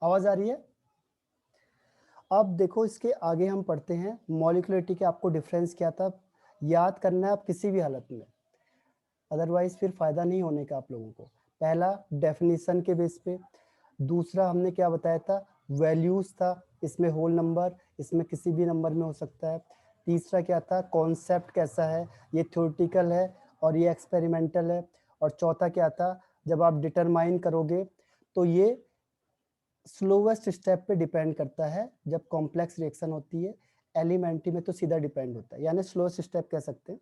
आवाज आ रही है? अब देखो इसके आगे हम पढ़ते हैं मॉलिक्यूलरिटी के। आपको डिफरेंस क्या था याद करना है आप किसी भी हालत में, अदरवाइज फिर फायदा नहीं होने का आप लोगों को। पहला डेफिनेशन के बेस पे, दूसरा हमने क्या बताया था, वैल्यूज था, इसमें होल नंबर, इसमें किसी भी नंबर में हो सकता है। तीसरा क्या था, कॉन्सेप्ट कैसा है, ये थ्योरेटिकल है और ये एक्सपेरिमेंटल है। और चौथा क्या था, जब आप डिटरमाइन करोगे तो ये स्लोवेस्ट स्टेप पे डिपेंड करता है। जब कॉम्प्लेक्स रिएक्शन होती है, एलिमेंट्री में तो सीधा डिपेंड होता है, यानी स्लोवेस्ट स्टेप कह सकते हैं।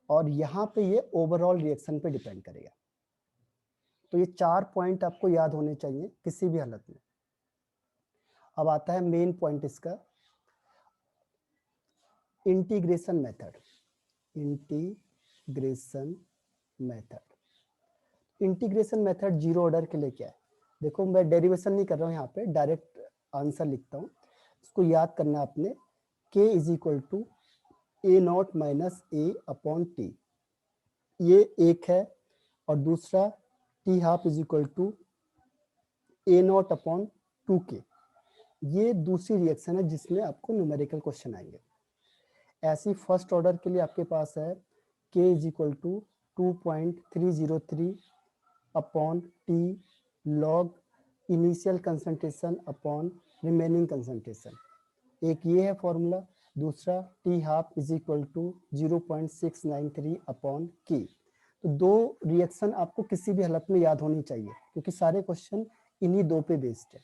और यहाँ पे ये ओवरऑल रिएक्शन पे डिपेंड करेगा। तो ये 4 पॉइंट आपको याद होने चाहिए किसी भी हालत में। अब आता है मेन पॉइंट इसका, integration method. Integration method, integration method zero order के लिए क्या है, देखो मैं डेरिवेशन नहीं कर रहा हूँ, यहाँ पे डायरेक्ट आंसर लिखता हूँ। इसको याद करना आपने, k is equal to A naught minus A upon T, ये एक है। और दूसरा T half is equal to A naught upon 2k, ये दूसरी रिएक्शन है जिसमें आपको न्यूमेरिकल क्वेश्चन आएंगे। ऐसी फर्स्ट ऑर्डर के लिए आपके पास है k is equal to 2.303 upon T log initial concentration upon remaining concentration, एक ये है फॉर्मूला। दूसरा T half is equal to 0.693 upon K. तो दो रिएक्शन आपको किसी भी हालत में याद होनी चाहिए, क्योंकि सारे क्वेश्चन इन्हीं दो पे बेस्ड है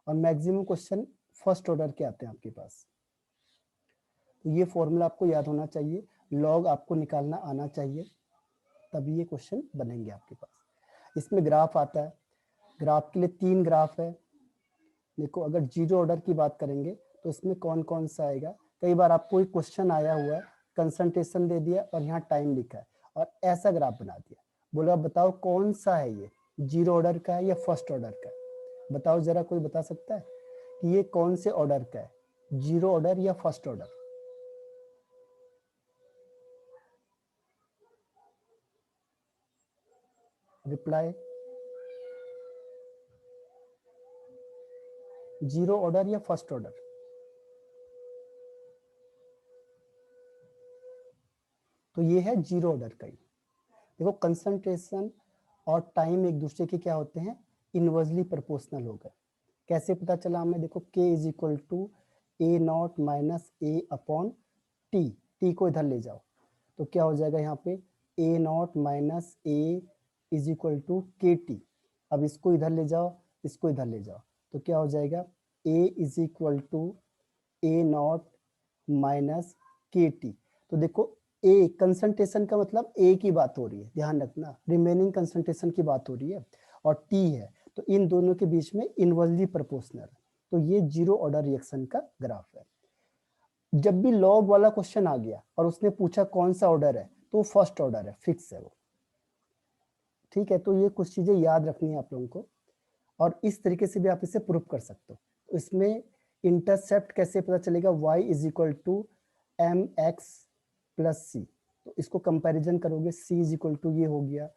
और मैक्सिमम क्वेश्चन फर्स्ट ऑर्डर के आते हैं आपके पास। तो ये फॉर्मूला आपको याद होना चाहिए, लॉग आपको निकालना आना चाहिए, तभी ये क्वेश्चन बनेंगे आपके पास। इसमें ग्राफ आता है, ग्राफ के लिए 3 ग्राफ है। देखो अगर जीरो ऑर्डर की बात करेंगे तो इसमें कौन कौन सा आएगा। कई बार आपको एक क्वेश्चन आया हुआ है, कंसंट्रेशन दे दिया और यहाँ टाइम लिखा है और ऐसा ग्राफ बना दिया, बोला बताओ कौन सा है, ये जीरो ऑर्डर का है या फर्स्ट ऑर्डर का है। बताओ जरा, कोई बता सकता है कि ये कौन से ऑर्डर का है, जीरो ऑर्डर या first order? Reply, zero order या फर्स्ट ऑर्डर? तो ये है जीरो ऑर्डर का ही। देखो कंसंट्रेशन और टाइम एक दूसरे के क्या होते हैं, इनवर्सली प्रोपोर्शनल हो गए। कैसे पता चला हमें, देखो k is equal to A naught minus A upon T, T को इधर ले जाओ तो क्या हो जाएगा यहाँ पे A naught minus A is equal to K T. अब इसको इधर ले जाओ, इसको इधर ले जाओ तो क्या हो जाएगा A is equal to A naught minus K T. तो देखो ए कंसंट्रेशन का मतलब ए की बात हो रही है, ध्यान रखना, रिमेनिंग कंसंट्रेशन की बात हो रही है, और टी है तो इन दोनों के बीच में इनवर्सली प्रोपोर्शनल। तो ये जीरो ऑर्डर रिएक्शन का ग्राफ है। जब भी लॉग वाला क्वेश्चन आ गया और उसने पूछा कौन सा ऑर्डर है, तो फर्स्ट ऑर्डर है, फिक्स है वो। ठीक है, तो ये कुछ चीजें याद रखनी है आप लोगों को, और इस तरीके से भी आप इसे प्रूव कर सकते हो। तो इसमें इंटरसेप्ट कैसे पता चलेगा, y is equal to M X plus C, तो इसको कंपैरिजन करोगे, c इज इक्वल टू ये हो गया,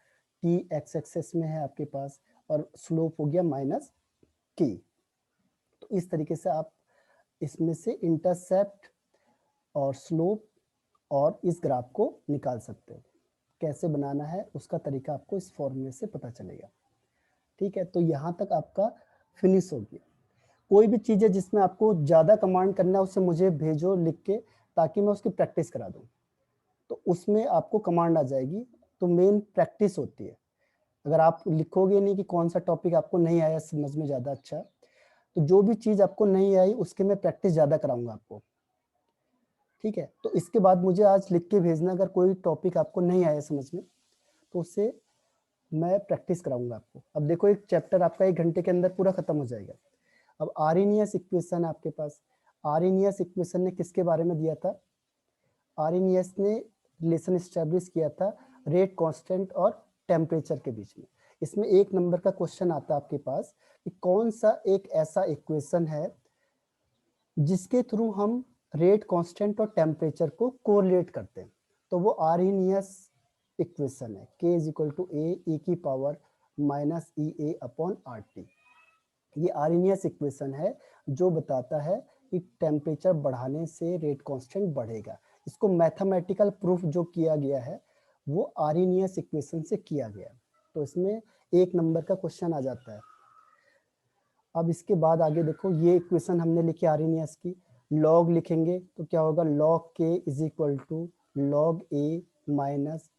t एक्स एक्सेस में है आपके पास, और स्लोप हो गया माइनस k। तो इस तरीके से आप इसमें से इंटरसेप्ट और स्लोप और इस ग्राफ को निकाल सकते हो। कैसे बनाना है उसका तरीका आपको इस फॉर्मूले से पता चलेगा। ठीक है, तो यहाँ तक आपका फिनिश हो गया। कोई भी चीज़ है जिसमें आपको ज़्यादा कमांड करना है, उसे मुझे भेजो लिख के, ताकि मैं उसकी प्रैक्टिस करा दूँ। तो उसमें आपको कमांड आ जाएगी, तो मेन प्रैक्टिस होती है। अगर आप लिखोगे नहीं कि कौन सा टॉपिक आपको नहीं आया समझ में ज़्यादा अच्छा, तो जो भी चीज़ आपको नहीं आई उसके मैं प्रैक्टिस ज़्यादा कराऊंगा आपको। ठीक है, तो इसके बाद मुझे आज लिख के भेजना, अगर कोई टॉपिक आपको नहीं आया समझ में तो उससे मैं प्रैक्टिस कराऊंगा आपको। अब देखो एक चैप्टर आपका 1 घंटे के अंदर पूरा खत्म हो जाएगा। अब आर्हेनियस इक्वेशन है आपके पास। आर्हेनियस इक्वेशन ने किसके बारे में दिया था, आर्हेनियस ने रिलेशन एस्टेब्लिश किया था रेट कांस्टेंट और टेम्परेचर के बीच में। इसमें 1 नंबर का क्वेश्चन आता है आपके पास कि कौन सा एक ऐसा इक्वेशन है जिसके थ्रू हम रेट कांस्टेंट और टेम्परेचर को कोरिलेट करते हैं। तो वो आर्हेनियस इक्वेशन है, k इज इक्वल टू ए की power minus E A upon R T. ये आर्हेनियस इक्वेशन है जो बताता है कि टेम्परेचर बढ़ाने से रेट कांस्टेंट बढ़ेगा। इसको मैथमेटिकल प्रूफ जो किया गया है वो आर्हेनियस इक्वेशन से किया गया। तो इसमें 1 नंबर का क्वेश्चन आ जाता है। अब इसके बाद आगे देखो, ये इक्वेशन हमने लिखी आर्हेनियस की, लॉग लिखेंगे तो क्या होगा, log K is equal to log A minus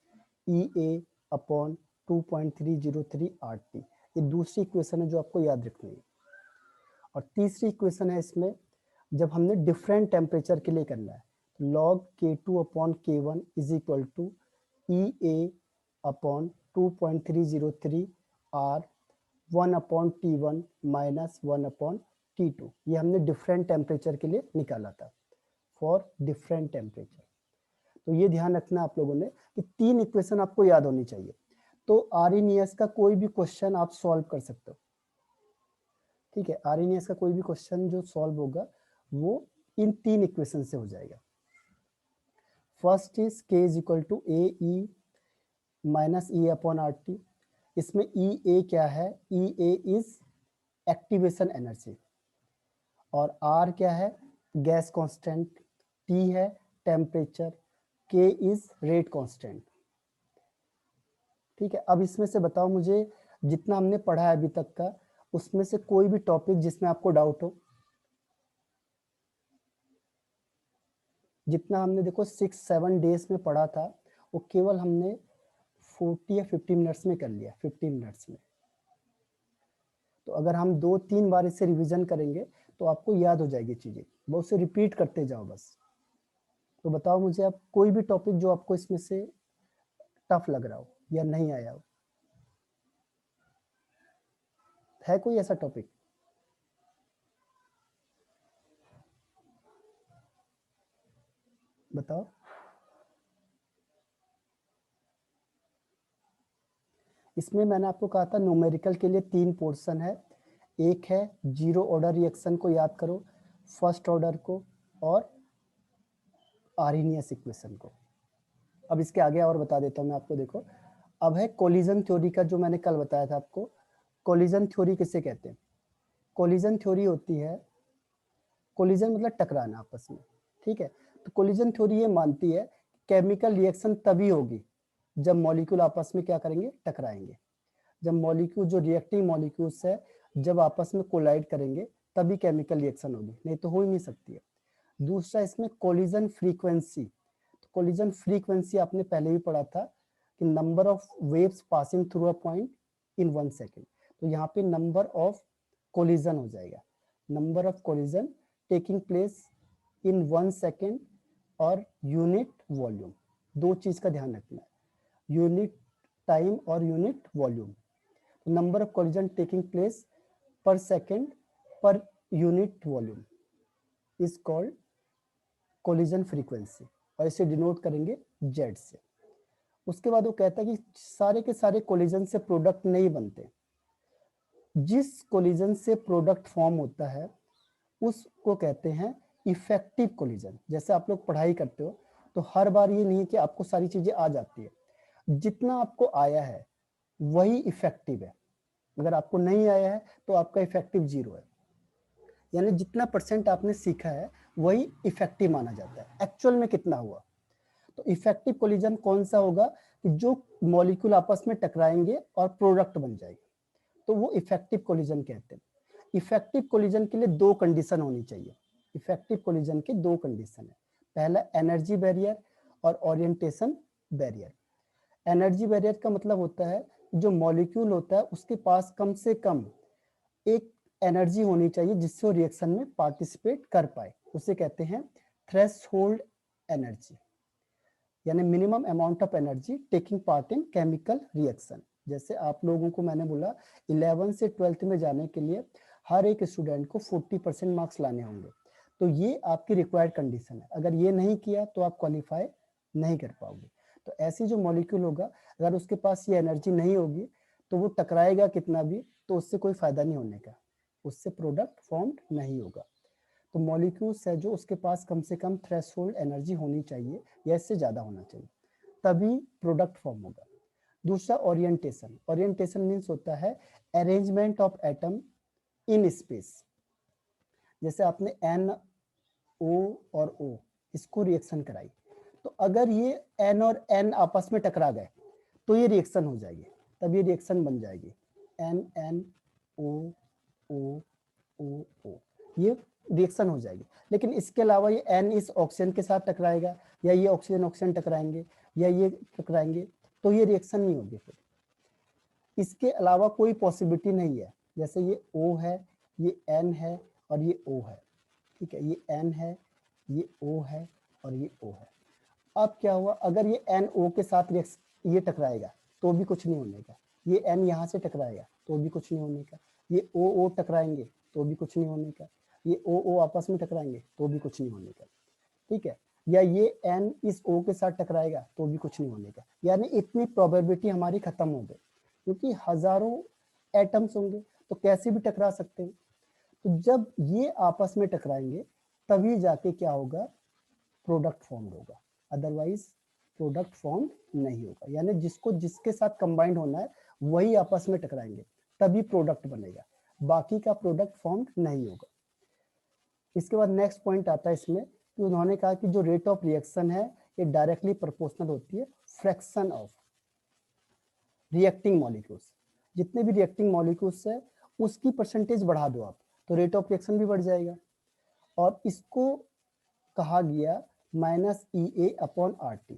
E A upon 2.303 R T. ये दूसरी इक्वेशन है जो आपको याद रखनी है। और तीसरी इक्वेशन है इसमें, जब हमने डिफरेंट टेम्परेचर के लिए करना है, log K2 upon K1 is equal to E A upon 2.303 R 1 upon T1 minus 1 upon T2। ये हमने डिफरेंट टेम्परेचर के लिए निकाला था, फॉर डिफरेंट टेम्परेचर। तो ये ध्यान रखना आप लोगों ने कि 3 इक्वेशन आपको याद होनी चाहिए। तो आर्हेनियस का कोई भी क्वेश्चन आप सॉल्व कर सकते हो, ठीक है। आर्हेनियस का कोई भी क्वेश्चन जो सॉल्व होगा वो इन 3 इक्वेशन से हो जाएगा। First is K is equal to A E minus E upon R T. इसमें ई ए क्या है, E A is activation energy, और आर क्या है, गैस कांस्टेंट, टी है temperature, K is rate constant, ठीक है। अब इसमें से बताओ मुझे, जितना हमने पढ़ा है अभी तक का, उसमें से कोई भी टॉपिक जिसमें आपको डाउट हो। जितना हमने देखो 6-7 डेज में पढ़ा था वो केवल हमने 40 या 50 मिनट्स में कर लिया, 50 मिनट्स में। तो अगर हम 2-3 बार इसे रिवीजन करेंगे तो आपको याद हो जाएगी चीजें, वो उसे रिपीट करते जाओ बस। तो बताओ मुझे आप कोई भी टॉपिक जो आपको इसमें से टफ लग रहा हो या नहीं आया हो, है कोई ऐसा टॉपिक? बताओ। इसमें मैंने आपको कहा था न्यूमेरिकल के लिए 3 पोर्शन है। एक है जीरो ऑर्डर रिएक्शन को याद करो, फर्स्ट ऑर्डर को, और आर्हेनियस इक्वेशन को। अब इसके आगे और बता देता हूँ मैं आपको। देखो, अब है कोलिजन थ्योरी का, जो मैंने कल बताया था आपको। कोलिजन थ्योरी किसे कहते हैं? कोलिजन थ्योरी होती है, कोलिजन मतलब टकराना आपस में, ठीक है। तो कोलिजन थ्योरी ये मानती है केमिकल रिएक्शन तभी होगी जब मॉलिक्यूल आपस में क्या करेंगे, टकराएंगे। जब मॉलिक्यूल, जो रिएक्टिंग मॉलिक्यूल्स है, जब आपस में कोलाइड करेंगे तभी केमिकल रिएक्शन होगी, नहीं तो हो ही नहीं सकती है। दूसरा इसमें कोलिजन फ्रीक्वेंसी। तो कोलिजन फ्रीक्वेंसी आपने पहले भी पढ़ा था कि number of waves passing through a point in 1 second. तो यहाँ पे नंबर ऑफ कोलिजन हो जाएगा, number of collision taking place in 1 second, और यूनिट वॉल्यूम। 2 चीज का ध्यान रखना है, यूनिट टाइम और unit volume. Number of collision taking place पर सेकेंड पर unit volume is called collision frequency, और इसे डिनोट करेंगे जेड से। उसके बाद वो कहता है कि सारे के सारे कोलिजन से प्रोडक्ट नहीं बनते, जिस कोलिजन से प्रोडक्ट फॉर्म होता है उसको कहते हैं इफेक्टिव कोलिजन। जैसे आप लोग पढ़ाई करते हो तो हर बार ये नहीं है कि आपको सारी चीजें आ जाती है, जितना आपको आया है वही इफेक्टिव है। अगर आपको नहीं आया है तो आपका इफेक्टिव 0 है, यानी जितना परसेंट आपने सीखा है वही इफेक्टिव माना जाता है। एक्चुअल में कितना हुआ? तो इफेक्टिव कोलिजन कौन सा होगा कि जो मॉलिक्यूल आपस में टकराएंगे और प्रोडक्ट बन जाएगा, तो वो इफेक्टिव कोलिजन कहते हैं। इफेक्टिव कोलिजन के लिए 2 कंडीशन होनी चाहिए। इफेक्टिव कोलिजन के 2 कंडीशन है। पहला एनर्जी बैरियर और ओरिएंटेशन बैरियर। एनर्जी बैरियर का मतलब होता है जो मॉलिक्यूल होता है उसके पास कम से कम एक एनर्जी होनी चाहिए जिससे वो रिएक्शन में पार्टिसिपेट कर पाए, उसे कहते हैं थ्रेशोल्ड एनर्जी, यानी minimum amount of energy taking part in chemical reaction. जैसे आप लोगों को मैंने बोला 11 से 12th में जाने के लिए हर एक स्टूडेंट को 40% मार्क्स लाने होंगे, तो ये आपकी रिक्वायर्ड कंडीशन है। अगर ये नहीं किया तो आप क्वालिफाई नहीं कर पाओगे। तो ऐसी जो मॉलिक्यूल होगा, अगर उसके पास ये एनर्जी नहीं होगी तो वो टकराएगा कितना भी, तो उससे कोई फायदा नहीं होने का, उससे प्रोडक्ट फॉर्म नहीं होगा। तो मॉलिक्यूल्स है जो उसके पास कम से कम थ्रेशोल्ड एनर्जी होनी चाहिए या इससे ज्यादा होना चाहिए, तभी प्रोडक्ट फॉर्म होगा। दूसरा ओरिएंटेशन। ओरिएंटेशन मीन्स होता है arrangement of atom in space. जैसे आपने NO और O इसको रिएक्शन कराई, तो अगर ये N और N आपस में टकरा गए तो ये रिएक्शन हो जाएगी, तब ये रिएक्शन बन जाएगी NNO, ये रिएक्शन हो जाएगी। लेकिन इसके अलावा ये N इस ऑक्सीजन के साथ टकराएगा, या ये ऑक्सीजन ऑक्सीजन टकराएंगे, या ये टकराएंगे, तो ये रिएक्शन नहीं होगी। फिर इसके अलावा कोई पॉसिबिलिटी नहीं है। जैसे ये O है, ये N है और ये O है, ठीक है, ये N है, ये O है और ये O है। अब क्या हुआ, अगर ये NO के साथ ये टकराएगा तो भी कुछ नहीं होने का, ये N यहाँ से टकराएगा तो भी कुछ नहीं होने का, ये OO टकराएंगे तो भी कुछ नहीं होने का, ये OO आपस में टकराएंगे तो भी कुछ नहीं होने का, ठीक है, या ये N इस O के साथ टकराएगा तो भी कुछ नहीं होने का। यानी इतनी प्रोबेबिलिटी हमारी खत्म हो गई, क्योंकि हजारों एटम्स होंगे तो कैसे भी टकरा सकते हैं। तो जब ये आपस में टकराएंगे तभी जाके क्या होगा, प्रोडक्ट फॉर्म होगा, अदरवाइज प्रोडक्ट फॉर्म नहीं होगा। यानी जिसको जिसके साथ कंबाइंड होना है वही आपस में टकराएंगे तभी प्रोडक्ट बनेगा, बाकी का प्रोडक्ट फॉर्म नहीं होगा। इसके बाद नेक्स्ट पॉइंट आता है इसमें कि उन्होंने कहा कि जो रेट ऑफ रिएक्शन है ये डायरेक्टली प्रोपोर्शनल होती है फ्रैक्शन ऑफ रिएक्टिंग मॉलिक्यूल्स। जितने भी रिएक्टिंग मॉलिक्यूल्स है उसकी परसेंटेज बढ़ा दो आप, तो रेट ऑफ रिएक्शन भी बढ़ जाएगा। और इसको कहा गया -EA/RT।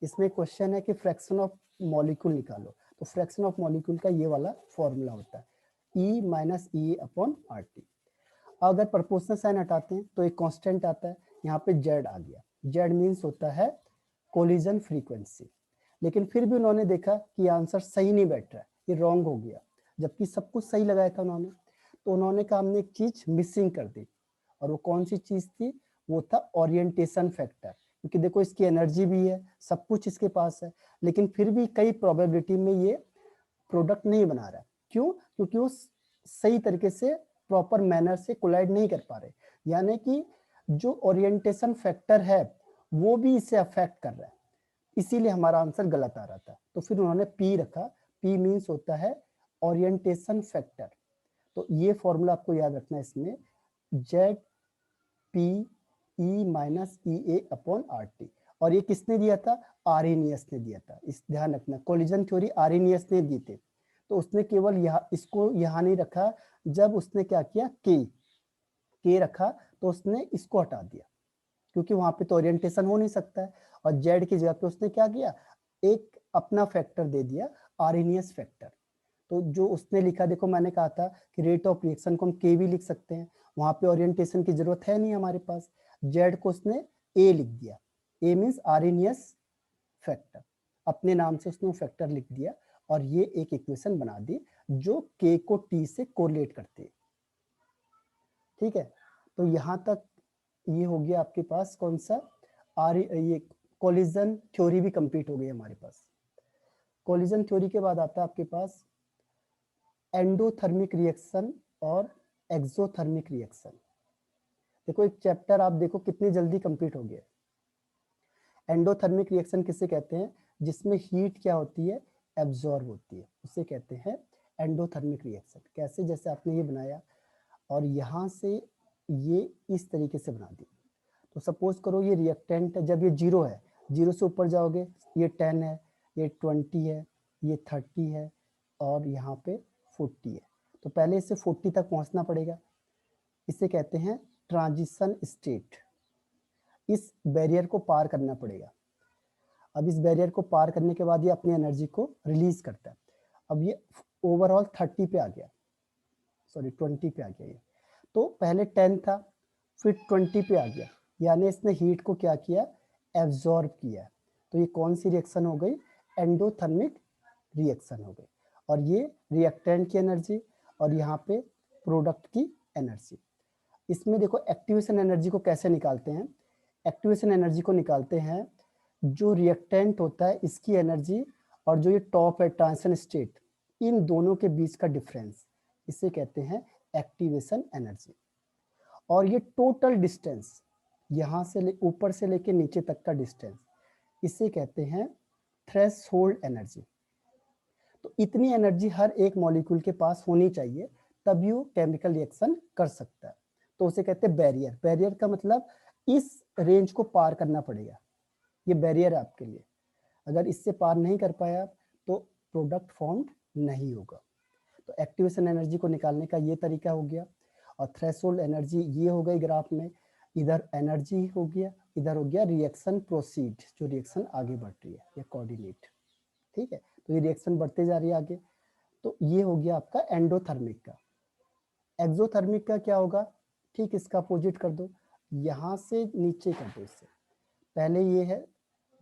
इसमें क्वेश्चन है कि फ्रैक्शन ऑफ मॉलिक्यूल निकालो, तो फ्रैक्शन ऑफ मॉलिक्यूल का ये वाला फॉर्मूला होता है E - EA/RT। अगर प्रोपोर्शनल साइन हटाते हैं तो एक कांस्टेंट आता है, यहाँ पे Z आ गया। Z मीन्स होता है कोलिजन फ्रीक्वेंसी। लेकिन फिर भी उन्होंने देखा कि आंसर सही नहीं बैठ रहा है, ये रॉन्ग हो गया, जबकि सब कुछ सही लगाया था उन्होंने। तो उन्होंने कहा हमने एक चीज मिसिंग कर दी, और वो कौन सी चीज थी, वो था ओरिएंटेशन फैक्टर। क्योंकि देखो इसकी एनर्जी भी है, सब कुछ इसके पास है, लेकिन फिर भी कई प्रोबेबिलिटी में ये प्रोडक्ट नहीं बना रहा है। क्यों? क्योंकि वो सही तरीके से प्रॉपर मैनर से कोलाइड नहीं कर पा रहे, यानी कि जो ओरिएंटेशन फैक्टर है वो भी इसे अफेक्ट कर रहा है, इसीलिए हमारा आंसर गलत आ रहा था। तो फिर उन्होंने P रखा। P मीन्स होता है ओरिएंटेशन फैक्टर। तो ये फॉर्मूला आपको याद रखना है इसमें, ZPE-EA/RT। और ये किसने दिया था, आर्हेनियस ने दिया था। इस ध्यान रखना, कोलिजन थ्योरी आर्हेनियस ने दी थी, तो उसने केवल यहाँ इसको यहाँ नहीं रखा। जब उसने क्या किया, के रखा तो उसने इसको हटा दिया, क्योंकि वहां पे तो ओरिएंटेशन हो नहीं सकता है। और जेड की जगह पे उसने क्या किया, एक अपना फैक्टर दे दिया, आर्हेनियस फैक्टर। तो जो उसने लिखा, देखो मैंने कहा था कि रेट ऑफ रिएक्शन को हम के भी लिख सकते हैं, वहां पे ओरिएंटेशन की जरूरत है नहीं हमारे पास। जेड को उसने ए लिख दिया, ए मीन्स आर्हेनियस फैक्टर, अपने नाम से उसने फैक्टर लिख दिया, और ये एक इक्वेशन बना दी जो के को टी से कोरिलेट करती है। ठीक है, तो यहां तक ये हो गया आपके पास कौन सा, ये कोलिजन थ्योरी भी कंप्लीट हो गई हमारे पास। कोलिजन थ्योरी के बाद आता है आपके पास एंडोथर्मिक रिएक्शन और एक्सोथर्मिक रिएक्शन। देखो एक चैप्टर आप देखो कितनी जल्दी कंप्लीट हो गया। एंडोथर्मिक रिएक्शन किसे कहते हैं, जिसमें हीट क्या होती है, एब्जॉर्ब होती है, उसे कहते हैं एंडोथर्मिक रिएक्शन। कैसे, जैसे आपने ये बनाया और यहाँ से ये इस तरीके से बना दी। तो सपोज करो ये रिएक्टेंट है, जब ये 0 है, 0 से ऊपर जाओगे ये 10 है, ये 20 है, ये 30 है और यहाँ पे 40 है। तो पहले इसे 40 तक पहुंचना पड़ेगा, इसे कहते हैं ट्रांजिशन स्टेट। इस बैरियर को पार करना पड़ेगा। अब इस बैरियर को पार करने के बाद ये अपनी एनर्जी को रिलीज करता है। अब ये ओवरऑल 30 पे आ गया, सॉरी 20 पे आ गया ये। तो पहले 10 था, फिर 20 पे आ गया, यानी इसने हीट को क्या किया, एब्जॉर्ब किया। तो ये कौन सी रिएक्शन हो गई, एंडोथर्मिक रिएक्शन हो गई। और ये रिएक्टेंट की एनर्जी और यहाँ पे प्रोडक्ट की एनर्जी। इसमें देखो एक्टिवेशन एनर्जी को कैसे निकालते हैं, एक्टिवेशन एनर्जी को निकालते हैं जो रिएक्टेंट होता है इसकी एनर्जी और जो ये टॉप है ट्रांजिशन स्टेट, इन दोनों के बीच का डिफरेंस, इसे कहते हैं एक्टिवेशन एनर्जी। और ये टोटल डिस्टेंस, यहाँ से ऊपर से लेके नीचे तक का डिस्टेंस, इसे कहते हैं थ्रेशोल्ड एनर्जी। तो इतनी एनर्जी हर एक मॉलिक्यूल के पास होनी चाहिए, तभी वो केमिकल रिएक्शन कर सकता है। तो उसे कहते हैं बैरियर। बैरियर का मतलब इस रेंज को पार करना पड़ेगा, ये बैरियर है आपके लिए। अगर इससे पार नहीं कर पाया तो प्रोडक्ट फॉर्म नहीं होगा। तो एक्टिवेशन एनर्जी को निकालने का ये तरीका हो गया। और थ्रेशोल्ड एनर्जी ये हो गई ग्राफ में, इधर एनर्जी हो गया, इधर हो गया रिएक्शन प्रोसीड, जो रिएक्शन आगे बढ़ रही है, ये कोऑर्डिनेट। ठीक है, तो ये रिएक्शन बढ़ते जा रही है आगे। तो ये हो गया आपका एंडोथर्मिक का। एक्सोथर्मिक का क्या होगा, ठीक इसका अपोजिट कर दो, यहाँ से नीचे कर दो इससे। पहले ये है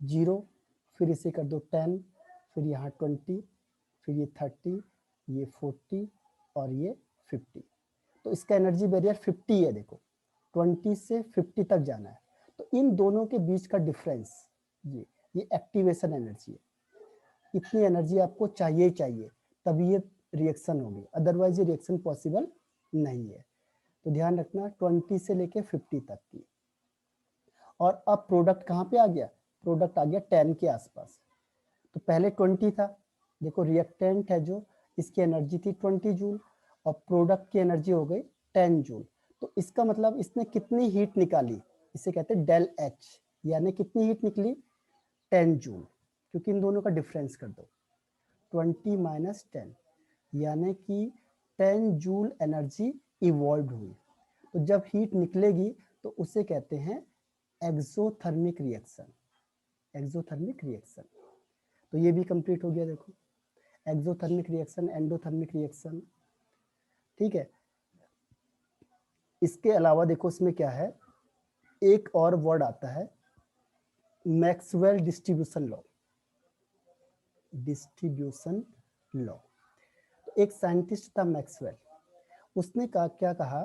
0, फिर इसे कर दो 10, फिर यहाँ 20, फिर ये 30, ये 40 और ये 50। तो इसका एनर्जी बैरियर 50 है, देखो 20 से 50 तक जाना है। तो इन दोनों के बीच का डिफरेंस ये एक्टिवेशन एनर्जी है। इतनी एनर्जी आपको चाहिए ही चाहिए, तभी ये रिएक्शन होगी, अदरवाइज ये रिएक्शन पॉसिबल नहीं है। तो ध्यान रखना 20 से लेके 50 तक की। और अब प्रोडक्ट कहाँ पे आ गया, प्रोडक्ट आ गया 10 के आसपास। तो पहले 20 था, देखो रिएक्टेंट है जो, इसकी एनर्जी थी 20 जूल और प्रोडक्ट की एनर्जी हो गई 10 जूल। तो इसका मतलब इसने कितनी हीट निकाली, इसे कहते हैं डेल एच, यानी कितनी हीट निकली 10 जूल, क्योंकि इन दोनों का डिफरेंस कर दो 20 माइनस 10, यानी कि 10 जूल एनर्जी इवॉल्व हुई। तो जब हीट निकलेगी तो उसे कहते हैं एक्सोथर्मिक रिएक्शन। एक्सोथर्मिक रिएक्शन, तो ये भी कंप्लीट हो गया। देखो एक्सोथर्मिक रिएक्शन, एंडोथर्मिक रिएक्शन। ठीक है, इसके अलावा देखो इसमें क्या है, एक और वर्ड आता है Maxwell distribution law. Distribution law, एक साइंटिस्ट था मैक्सवेल, उसने क्या कहा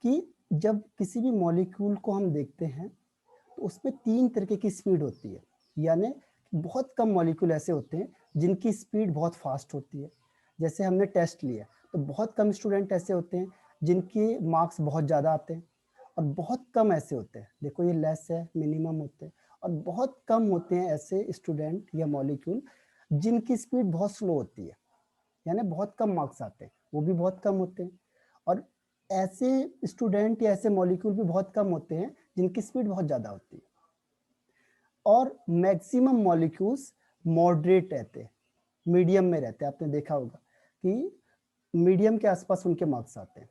कि जब किसी भी मॉलिक्यूल को हम देखते हैं तो उसमें 3 तरीके की स्पीड होती है। यानी बहुत कम मॉलिक्यूल ऐसे होते हैं जिनकी स्पीड बहुत फास्ट होती है। जैसे हमने टेस्ट लिया तो बहुत कम स्टूडेंट ऐसे होते हैं जिनके मार्क्स बहुत ज़्यादा आते हैं, और बहुत कम ऐसे होते हैं, देखो ये लेस है, मिनिमम होते हैं, और बहुत कम होते हैं ऐसे स्टूडेंट या मॉलिक्यूल जिनकी स्पीड बहुत स्लो होती है, यानी बहुत कम मार्क्स आते हैं, वो भी बहुत कम होते हैं। और ऐसे स्टूडेंट या ऐसे मॉलिक्यूल भी बहुत कम होते हैं जिनकी स्पीड बहुत ज़्यादा होती है। और मैक्सिमम मॉलिक्यूल्स मॉडरेट रहते हैं, मीडियम में रहते हैं। आपने देखा होगा कि मीडियम के आसपास उनके मार्क्स आते हैं।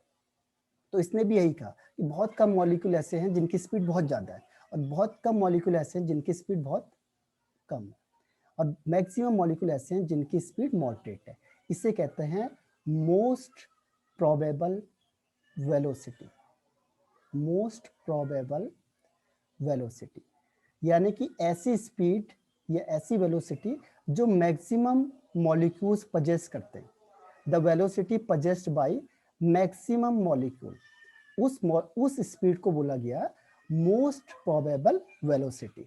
तो इसने भी यही कहा कि बहुत कम मॉलिक्यूल ऐसे हैं जिनकी स्पीड बहुत ज़्यादा है, और बहुत कम मॉलिक्यूल ऐसे हैं जिनकी स्पीड बहुत कम है, और मैक्सिमम मॉलिक्यूल ऐसे हैं जिनकी स्पीड मॉडरेट है। इसे कहते हैं most probable velocity. Most probable velocity, यानी कि ऐसी स्पीड या ऐसी वेलोसिटी जो मैक्सिमम मॉलिक्यूल्स पजेस करते हैं। The velocity possessed by maximum molecule, उस स्पीड को बोला गया मोस्ट प्रोबेबल वेलोसिटी।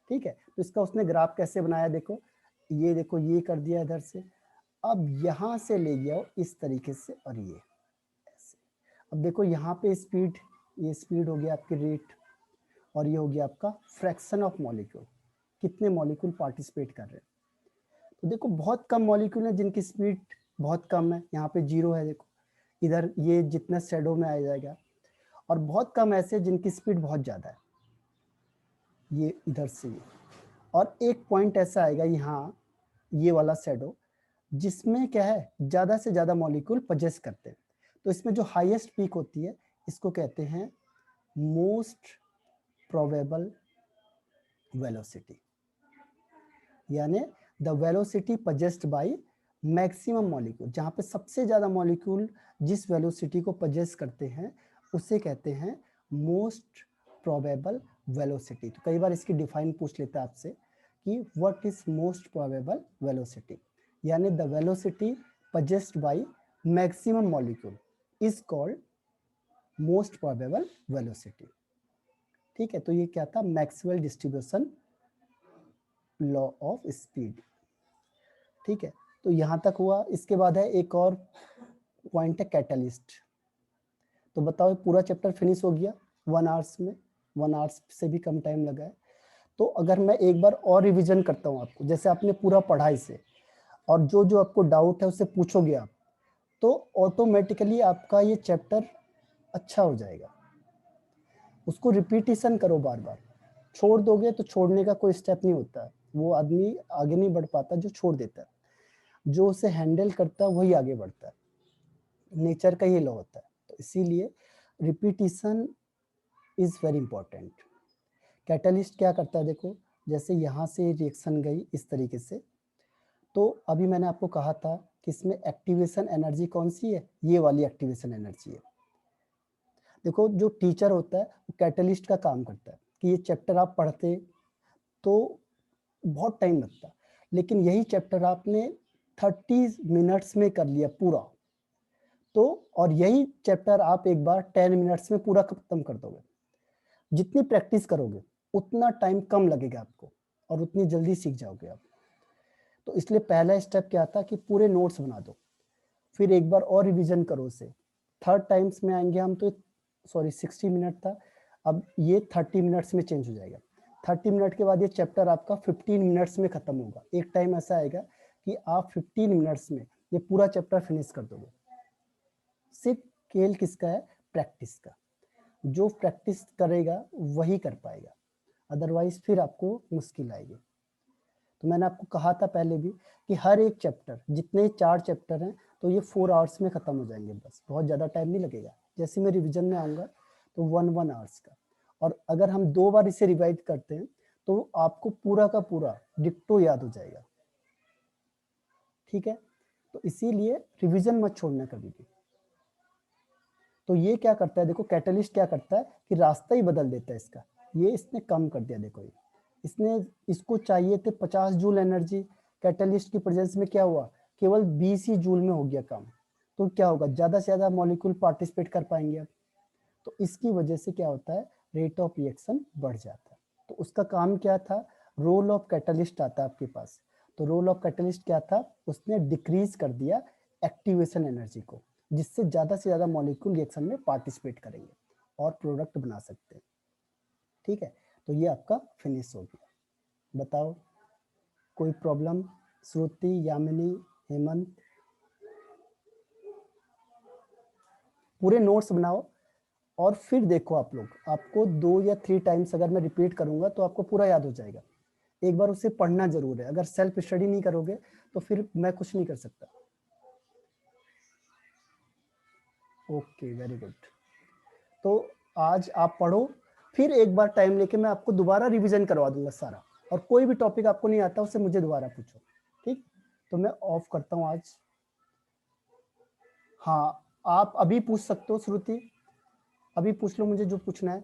ठीक है, तो इसका उसने ग्राफ कैसे बनाया, देखो ये, देखो ये कर दिया इधर से, अब यहाँ से ले गया इस तरीके से, और ये ऐसे। अब देखो यहाँ पे स्पीड, ये स्पीड हो गया आपकी रेट, और ये हो गया आपका फ्रैक्शन ऑफ मॉलिक्यूल, कितने मॉलिक्यूल पार्टिसिपेट कर रहे हैं। तो देखो बहुत कम मॉलिक्यूल है जिनकी स्पीड बहुत कम है, यहाँ पे 0 है, देखो इधर ये जितना शैडो में आ जाएगा। और बहुत कम ऐसे जिनकी स्पीड बहुत ज़्यादा है, ये इधर से ये। और एक पॉइंट ऐसा आएगा यहाँ, ये वाला शैडो, जिसमें क्या है ज़्यादा से ज़्यादा मॉलिक्यूल पजेस करते हैं। तो इसमें जो हाईएस्ट पीक होती है इसको कहते हैं मोस्ट प्रोबेबल वेलोसिटी, यानी the velocity possessed by maximum molecule. जहाँ पे सबसे ज़्यादा मॉलिक्यूल जिस वेलोसिटी को पजेस करते हैं उसे कहते हैं मोस्ट प्रोबेबल वेलोसिटी। तो कई बार इसकी डिफाइन पूछ लेता है आपसे कि what is most probable velocity, यानी the velocity possessed by maximum molecule is called most probable velocity. ठीक है, तो ये क्या था, Maxwell distribution law of speed. ठीक है, तो यहाँ तक हुआ। इसके बाद है एक और पॉइंट है कैटलिस्ट। तो बताओ पूरा चैप्टर फिनिश हो गया 1 आवर्स में, 1 आवर्स से भी कम टाइम लगा है। तो अगर मैं एक बार और रिवीजन करता हूँ आपको, जैसे आपने पूरा पढ़ा इसे, और जो जो आपको डाउट है उससे पूछोगे आप, तो ऑटोमेटिकली आपका ये चैप्टर अच्छा हो जाएगा। उसको रिपीटिशन करो बार बार। छोड़ दोगे तो छोड़ने का कोई स्टेप नहीं होता, वो आदमी आगे नहीं बढ़ पाता जो छोड़ देता है। जो उसे हैंडल करता है वही आगे बढ़ता है, नेचर का ये लॉ होता है। तो इसीलिए repetition is very important. Catalyst क्या करता है, देखो जैसे यहाँ से रिएक्शन गई इस तरीके से, तो अभी मैंने आपको कहा था कि इसमें एक्टिवेशन एनर्जी कौन सी है, ये वाली एक्टिवेशन एनर्जी है। देखो जो टीचर होता है वो कैटलिस्ट का काम करता है कि ये चैप्टर आप पढ़ते तो बहुत टाइम लगता, लेकिन यही चैप्टर आपने 30 मिनट्स में कर लिया पूरा, तो और यही चैप्टर आप एक बार 10 मिनट्स में पूरा खत्म कर दोगे। जितनी प्रैक्टिस करोगे उतना टाइम कम लगेगा आपको और उतनी जल्दी सीख जाओगे आप। तो इसलिए पहला स्टेप क्या था कि पूरे नोट्स बना दो, फिर एक बार और रिवीजन करो उसे। थर्ड टाइम्स में आएंगे हम तो 60 मिनट था, अब ये 30 मिनट्स में चेंज हो जाएगा। 30 मिनट के बाद ये चैप्टर आपका 15 मिनट्स में खत्म होगा। एक टाइम ऐसा आएगा कि आप 15 मिनट्स में ये पूरा चैप्टर फिनिश कर दोगे। सिर्फ खेल किसका है, प्रैक्टिस का। जो प्रैक्टिस करेगा वही कर पाएगा, अदरवाइज फिर आपको मुश्किल आएगी। तो मैंने आपको कहा था पहले भी कि हर एक चैप्टर, जितने 4 चैप्टर हैं तो ये 4 आवर्स में खत्म हो जाएंगे, बस बहुत ज़्यादा टाइम नहीं लगेगा। जैसे मैं रिवीजन में आऊँगा तो 1 आवर्स का, और अगर हम 2 बार इसे रिवाइज करते हैं तो आपको पूरा का पूरा डिक्टो याद हो जाएगा। ठीक है, तो इसीलिए रिवीजन मत छोड़ना कभी भी। तो ये क्या करता है, देखो कैटलिस्ट क्या करता है कि रास्ता ही बदल देता है इसका। ये इसने कम कर दिया, देखो ये इसने, इसको चाहिए थे 50 जूल एनर्जी, कैटलिस्ट की प्रेजेंस में क्या हुआ, केवल 20 ही जूल में हो गया काम। तो क्या होगा, ज़्यादा से ज़्यादा मॉलिक्यूल पार्टिसिपेट कर पाएंगे अब। तो इसकी वजह से क्या होता है, रेट ऑफ रिएक्शन बढ़ जाता है। तो उसका काम क्या था, रोल ऑफ कैटलिस्ट आता है आपके पास। तो रोल ऑफ कैटलिस्ट क्या था, उसने डिक्रीज कर दिया एक्टिवेशन एनर्जी को, जिससे ज़्यादा से ज़्यादा मॉलिक्यूल रिएक्शन में पार्टिसिपेट करेंगे और प्रोडक्ट बना सकते हैं। ठीक है, तो ये आपका फिनिश हो गया। बताओ कोई प्रॉब्लम, श्रुति, यामिनी, हेमंत? पूरे नोट्स बनाओ और फिर देखो आप लोग, आपको 2 या 3 टाइम्स अगर मैं रिपीट करूंगा तो आपको पूरा याद हो जाएगा। एक बार उसे पढ़ना जरूर है, अगर सेल्फ स्टडी नहीं करोगे तो फिर मैं कुछ नहीं कर सकता। Okay, very good. तो आज आप पढ़ो, फिर एक बार टाइम लेके मैं आपको दोबारा रिवीजन करवा दूंगा सारा, और कोई भी टॉपिक आपको नहीं आता उसे मुझे दोबारा पूछो। ठीक, तो मैं ऑफ करता हूँ आज। हाँ, आप अभी पूछ सकते हो श्रुति, अभी पूछ लो मुझे जो पूछना है।